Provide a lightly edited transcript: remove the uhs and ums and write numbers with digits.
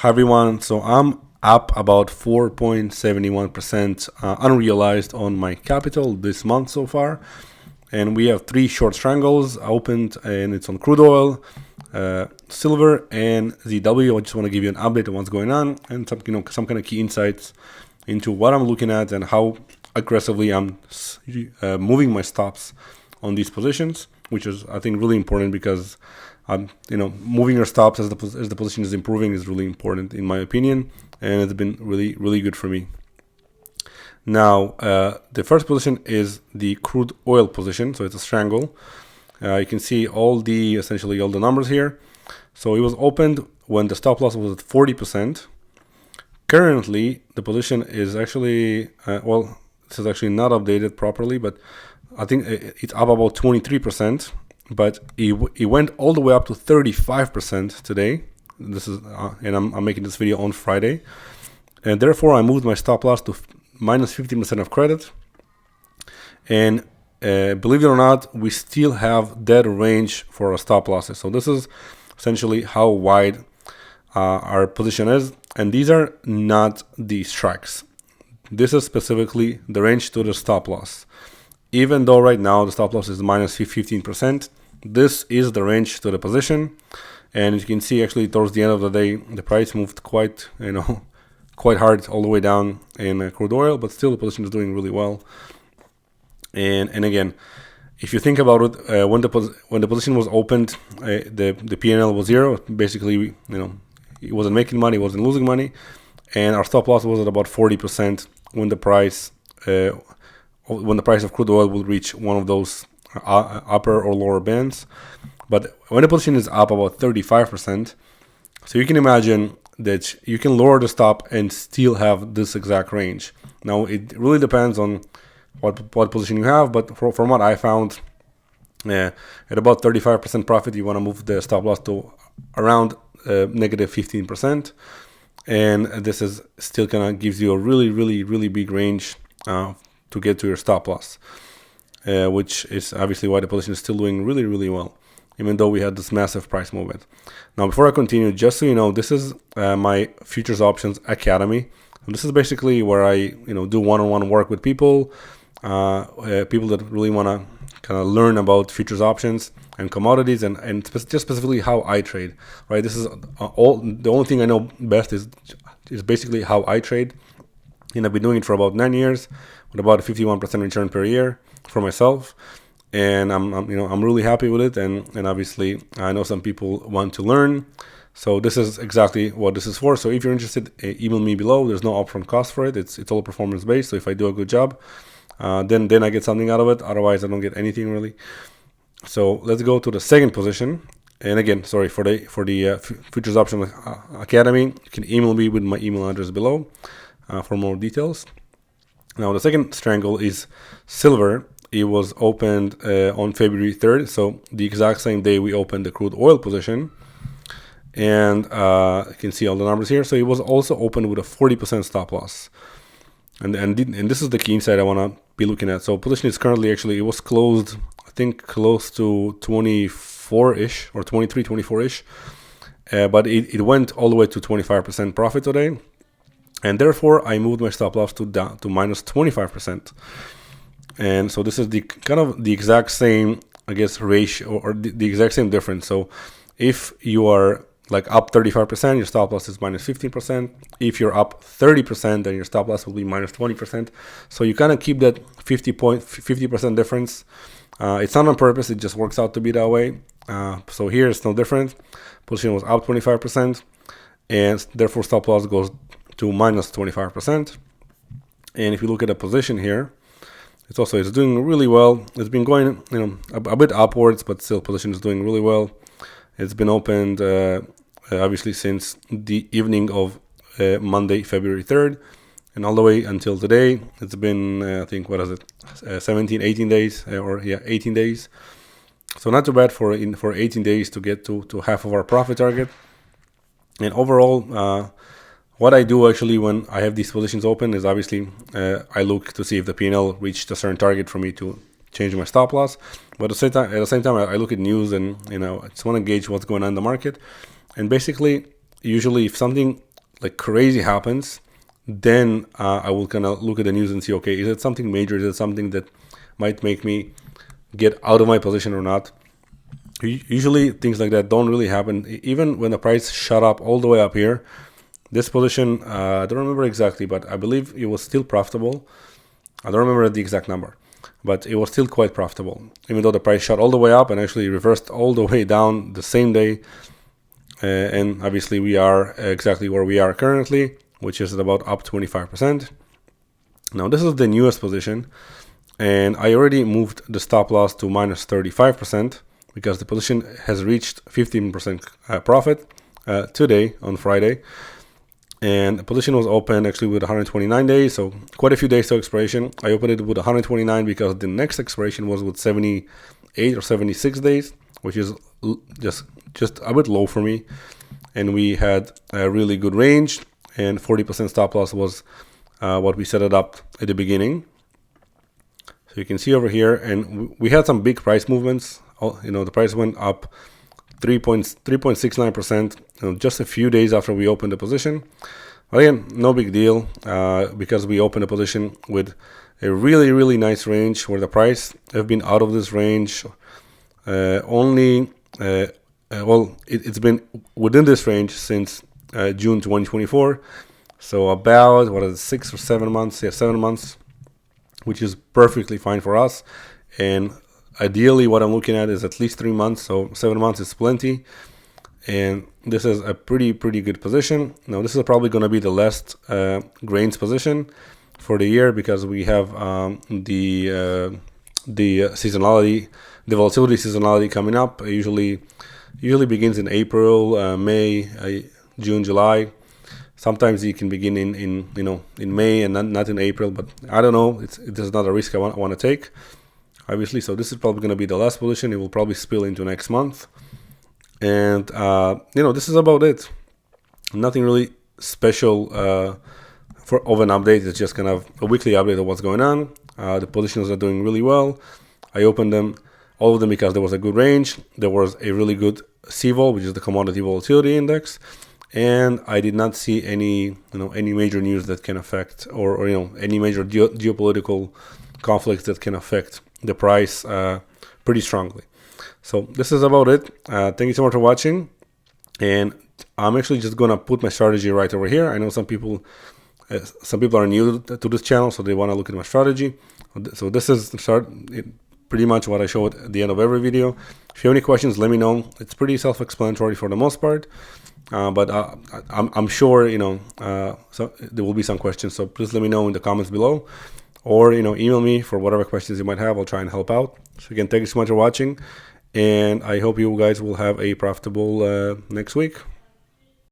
Hi everyone, so I'm up about 4.71% unrealized on my capital this month so far. And we have three short strangles opened, and it's on crude oil, silver, and ZW. I just want to give you an update on what's going on and some kind of key insights into what I'm looking at and how aggressively I'm moving my stops on these positions, which is, I think, really important because moving your stops as the position is improving is really important in my opinion, and it's been really good for me. Now, the first position is the crude oil position, so it's a strangle. You can see essentially all the numbers here. So it was opened when the stop loss was at 40%. Currently, the position is actually, this is actually not updated properly, but I think it's up about 23%. But it went all the way up to 35% today. This is, and I'm making this video on Friday, and therefore I moved my stop loss to minus 15% of credit. And believe it or not, we still have that range for our stop losses. So this is essentially how wide our position is, and these are not the strikes. This is specifically the range to the stop loss. Even though right now the stop loss is minus 15%, this is the range to the position. And as you can see, actually towards the end of the day, the price moved quite hard all the way down in crude oil, but still the position is doing really well. And again, if you think about it, when the position was opened, the P&L was zero. Basically, it wasn't making money, it wasn't losing money, and our stop loss was at about 40% when the price of crude oil will reach one of those upper or lower bands. But when the position is up about 35%, so you can imagine that you can lower the stop and still have this exact range. Now, it really depends on what position you have, but from what I found, at about 35% profit, you want to move the stop loss to around negative 15%. And this is still kind of gives you a really big range to get to your stop loss, which is obviously why the position is still doing really well, even though we had this massive price movement. Now, before I continue, just so you know, this is my Futures Options Academy. And this is basically where I do one-on-one work with people that really want to kind of learn about futures options and commodities and just specifically how I trade. Right, this is the only thing I know best is basically how I trade, and I've been doing it for about 9 years with about a 51% return per year for myself. And I'm really happy with it, and obviously I know some people want to learn, so this is exactly what this is for. So if you're interested, email me below. There's no upfront cost for it. It's all performance based. So if I do a good job, then I get something out of it. Otherwise, I don't get anything really. So let's go to the second position. And again, sorry for the Futures Option Academy. You can email me with my email address below for more details. Now, the second strangle is silver. It was opened on February 3rd, so the exact same day we opened the crude oil position. And you can see all the numbers here. So it was also opened with a 40% stop loss. And this is the key insight I want to be looking at. So position is currently, it was closed, I think, close to 24-ish or 23, 24-ish. But it went all the way to 25% profit today. And therefore, I moved my stop loss to minus 25%. And so this is the exact same, I guess, ratio or the exact same difference. So if you are like up 35%, your stop loss is minus 15%. If you're up 30%, then your stop loss will be minus 20%. So you kind of keep that 50% difference. It's not on purpose. It just works out to be that way. So here it's no different. Position was up 25%, and therefore stop loss goes to minus 25%. And if you look at the position here, it's doing really well. It's been going a bit upwards, but still position is doing really well. It's been opened obviously since the evening of Monday, February 3rd, and all the way until today. It's been I think 18 days 18 days. So not too bad for 18 days to get to half of our profit target. And overall, what I do actually when I have these positions open is obviously I look to see if the P&L reached a certain target for me to change my stop loss. But at the same time, I look at news and I just want to gauge what's going on in the market. And basically, usually if something like crazy happens, then I will kind of look at the news and see, okay, is it something major? Is it something that might make me get out of my position or not? Usually things like that don't really happen. Even when the price shot up all the way up here, this position, I don't remember exactly, but I believe it was still profitable. I don't remember the exact number, but it was still quite profitable, even though the price shot all the way up and actually reversed all the way down the same day. And obviously we are exactly where we are currently, which is at about up 25%. Now this is the newest position, and I already moved the stop loss to minus 35% because the position has reached 15% profit today on Friday. And the position was open actually with 129 days, so quite a few days to expiration. I opened it with 129 because the next expiration was with 78 or 76 days, which is just a bit low for me. And we had a really good range, and 40% stop loss was what we set it up at the beginning. So you can see over here, and we had some big price movements. The price went up 3.69% just a few days after we opened the position. But again, no big deal because we opened a position with a really, really nice range where the price have been out of this range it's been within this range since June 2024. So about, 6 or 7 months? Yeah, 7 months, which is perfectly fine for us. And ideally, what I'm looking at is at least 3 months. So 7 months is plenty. And this is a pretty good position. Now, this is probably going to be the last grains position for the year because we have the seasonality, the volatility seasonality coming up. Usually begins in April, May, June, July. Sometimes it can begin in May and not in April, but I don't know. This is not a risk I want to take, obviously. So this is probably going to be the last position. It will probably spill into next month, and this is about it. Nothing really special of an update. It's just kind of a weekly update of what's going on. The positions are doing really well. I opened them, all of them, because there was a good range. There was a really good CVOL, which is the commodity volatility index. And I did not see any major news that can affect, or any major geopolitical conflicts that can affect the price pretty strongly. So this is about it. Thank you so much for watching. And I'm actually just gonna put my strategy right over here. I know some people are new to this channel, so they want to look at my strategy. So this is pretty much what I show at the end of every video. If you have any questions, let me know. It's pretty self-explanatory for the most part. But I'm sure so there will be some questions, so please let me know in the comments below, or email me for whatever questions you might have. I'll try and help out. So again, thank you so much for watching, and I hope you guys will have a profitable next week.